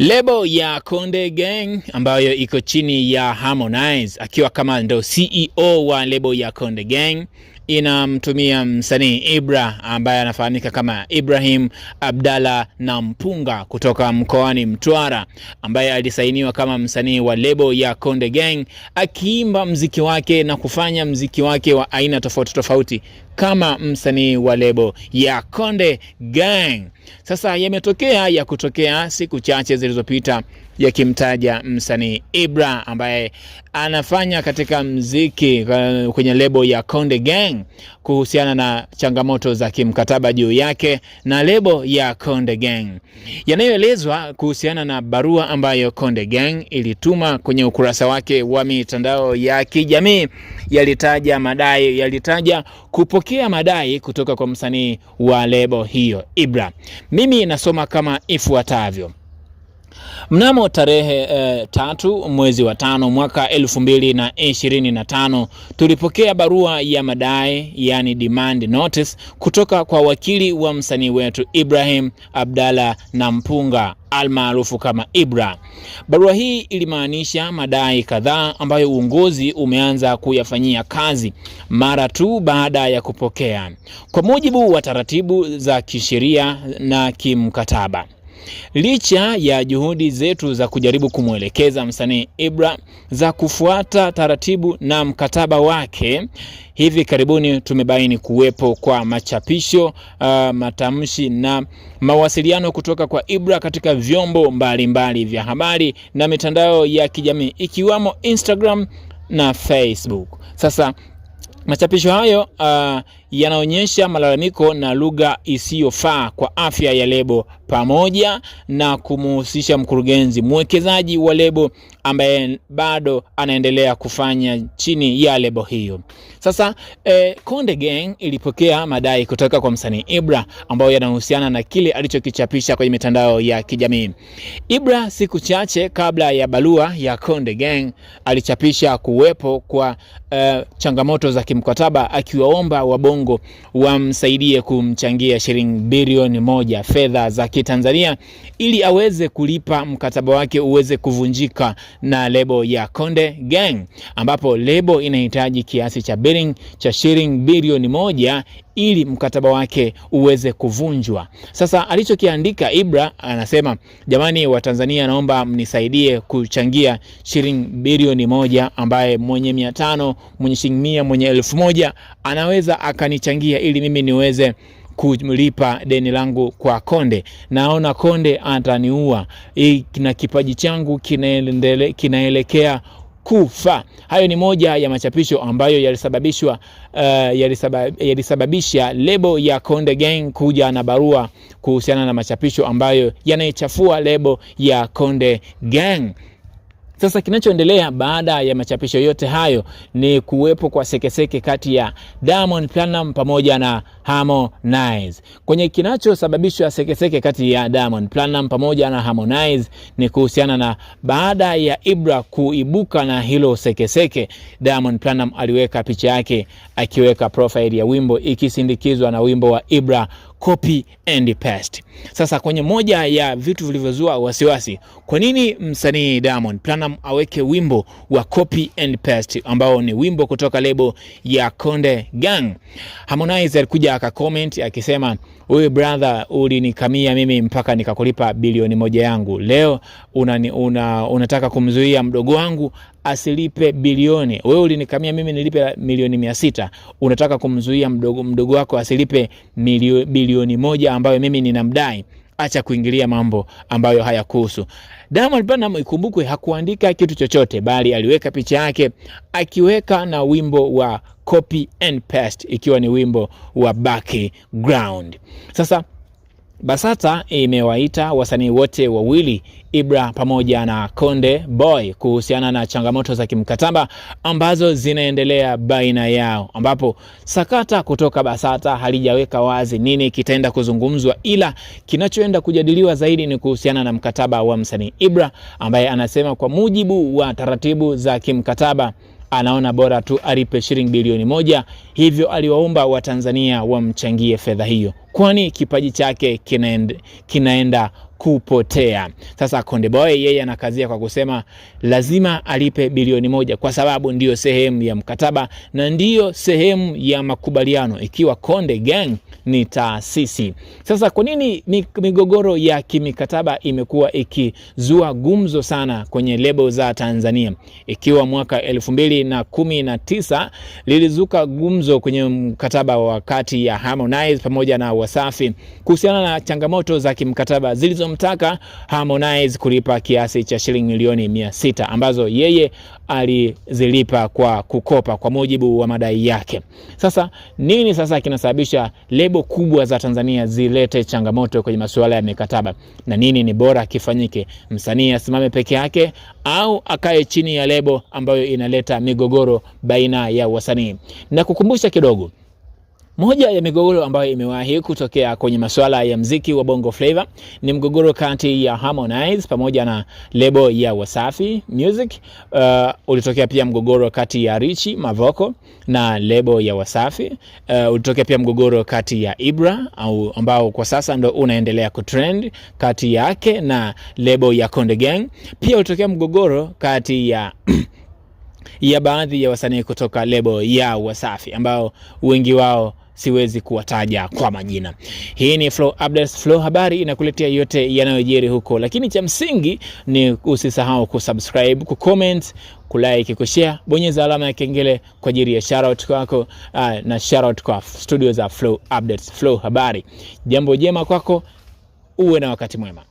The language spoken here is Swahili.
Lebo ya Konde Gang ambayo iko chini ya Harmonize akiwa kama ndo CEO wa lebo ya Konde Gang inamtumia msanii Ibra ambaye anafahamika kama Ibrahim Abdalla Nampunga kutoka mkoani Mtwara, ambaye alisainiwa kama msanii wa lebo ya Konde Gang, akiimba mziki wake na kufanya mziki wake wa aina tofauti tofauti kama msanii wa lebo ya Konde Gang. Sasa yametokea ya kutokea siku chache zilizopita yakimtaja msanii Ibra ambaye anafanya katika mziki kwenye lebo ya Konde Gang kuhusiana na changamoto za kimkataba juu yake na lebo ya Konde Gang. Yanayoelezwa kuhusiana na barua ambayo Konde Gang ilituma kwenye ukurasa wake wa mitandao ya kijamii yalitaja kupokea madai kutoka kwa msanii wa lebo hiyo Ibra. Mimi nasoma kama ifuatavyo. Mnamo tarehe 3 mwezi wa 5 mwaka 2025 tulipokea barua ya madai, yani demand notice, kutoka kwa wakili wa msanii wetu Ibrahim Abdalla Nampunga almaarufu kama Ibra. Barua hii ilimaanisha madai kadhaa ambayo uongozi umeanza kuyafanyia kazi mara tu baada ya kupokea, kwa mujibu wa taratibu za kisheria na kimkataba. Licha ya juhudi zetu za kujaribu kumwelekeza msanii Ibra za kufuata taratibu na mkataba wake, hivi karibuni tumebaini kuwepo kwa machapisho, matamshi na mawasiliano kutoka kwa Ibra katika vyombo mbalimbali vya habari na mitandao ya kijamii ikiwamo Instagram na Facebook. Sasa machapisho hayo yanaonyesha malalamiko na lugha isiyofaa kwa afya ya lebo, pamoja na kumuhusisha mkurugenzi mwekezaji wa lebo ambaye bado anaendelea kufanya chini ya lebo hiyo. Sasa Konde Gang ilipokea madai kutoka kwa msanii Ibra ambayo yanahusiana na kile alichokichapisha kwenye mitandao ya kijamii. Ibra siku chache kabla ya barua ya Konde Gang alichapisha kuwepo kwa changamoto za kimkataba, akiwaomba wabongo wamsaidie kumchangia shilingi bilioni 1 fedha za Kitanzania ili aweze kulipa mkataba wake uweze kuvunjika na lebo ya Konde Gang, ambapo lebo inahitaji kiasi cha billing cha shilingi bilioni 1 ili mkataba wake uweze kuvunjwa. Sasa alichokiandika Ibra anasema, jamani wa Tanzania, naomba mnisaidie kuchangia shilingi bilioni 1, ambaye mwenye 500, mwenye shilingi 100, mwenye 1000 anaweza akanichangia ili mimi niweze kulipa deni langu kwa Konde. Naona Konde ataniua, na kipaji changu kinaelekea kufa. Hayo ni moja ya machapisho ambayo yalisababisha lebo ya Konde Gang kuja na barua kuhusiana na machapisho ambayo yanaichafua lebo ya Konde Gang. Sasa kinachoendelea baada ya machapisho yote hayo ni kuwepo kwa sekeseke kati ya Diamond Platnumz pamoja na Harmonize. Kwenye kinachosababisha sekeseke kati ya Diamond Platnumz pamoja na Harmonize ni kuhusiana na baada ya Ibra kuibuka na hilo sekeseke, Diamond Platnumz aliweka picha yake akiweka profile ya wimbo ikisindikizwa na wimbo wa Ibra Copy and Paste. Sasa kwenye moja ya vitu vilivyozua wasiwasi, kwa nini msanii Diamond Platnumz aweke wimbo wa Copy and Paste ambao ni wimbo kutoka lebo ya Konde Gang? Harmonize alikuja akacomment akisema, wewe brother, ulinikamia mimi mpaka nikakulipa bilioni 1 yangu. Leo unataka kumzuia mdogo wangu asilipe bilioni. Wewe ulinikamia mimi nilipe milioni 600. Unataka kumzuia mdogo wako asilipe bilioni 1 ambayo mimi ninamdai. Acha kuingilia mambo ambayo hayakuhusu. Diamond Platnumz, ikumbukwe, hakuandika kitu chochote, bali aliweka picha yake akiweka na wimbo wa Copy and Paste, ikiwa ni wimbo wa background. Sasa BASATA imewaita wasanii wote wawili, Ibra pamoja na Konde Boy, kuhusiana na changamoto za kimkataba ambazo zinaendelea baina yao, ambapo sakata kutoka BASATA halijaweka wazi nini kitaenda kuzungumzwa, ila kinachoenda kujadiliwa zaidi ni kuhusiana na mkataba wa msanii Ibra, ambaye anasema kwa mujibu wa taratibu za kimkataba anaona bora tu alipe shilingi bilioni 1, hivyo aliwaomba Watanzania wamchangie fedha hiyo, kwani kipaji chake kinaenda kupotea. Sasa Konde Boy yeye anakazia kwa kusema lazima alipe bilioni 1 kwa sababu ndiyo sehemu ya mkataba na ndiyo sehemu ya makubaliano ikiwa Konde Gang ni taasisi. Sasa kwa nini migogoro ya kimikataba imekuwa ikizua gumzo sana kwenye lebo za Tanzania? Ikiwa mwaka 2019 lilizuka gumzo kwenye mkataba wa kati ya Harmonize pamoja na Wasafi kuhusiana na changamoto za kimkataba zilizomtaka Harmonize kulipa kiasi cha shilingi milioni 600 ambazo yeye alizilipa kwa kukopa kwa mujibu wa madai yake. Sasa nini sasa kinasababisha lebo kubwa za Tanzania zilete changamoto kwenye masuala ya mikataba, na nini ni bora kifanyike? Msanii asimame peke yake au akae chini ya lebo ambayo inaleta migogoro baina ya wasanii? Na kukumbusha kidogo, moja ya migogoro ambayo imewahi kutokea kwenye masuala ya mziki wa Bongo Flava ni mgogoro kati ya Harmonize pamoja na lebo ya Wasafi Music. Ulitokea pia mgogoro kati ya Richie Mavoko na lebo ya Wasafi. Ulitokea pia mgogoro kati ya Ibra ambao kwa sasa ndo unaendelea kutrend kati yake na lebo ya Konde Gang. Pia ulitokea mgogoro kati ya ya baadhi ya wasanii kutoka lebo ya Wasafi ambao wengi wao siwezi kuwataja kwa majina. Hii ni Flow Updates. Flow Habari inakuletea yote yanayojiri huko, lakini cha msingi ni usisahau kusubscribe, kucomment, kulike, kushare, bonyeza alama ya kengele kwa ajili ya shoutout kwako na shoutout kwa studio za Flow Updates. Flow Habari, jambo jema kwako, uwe na wakati mwema.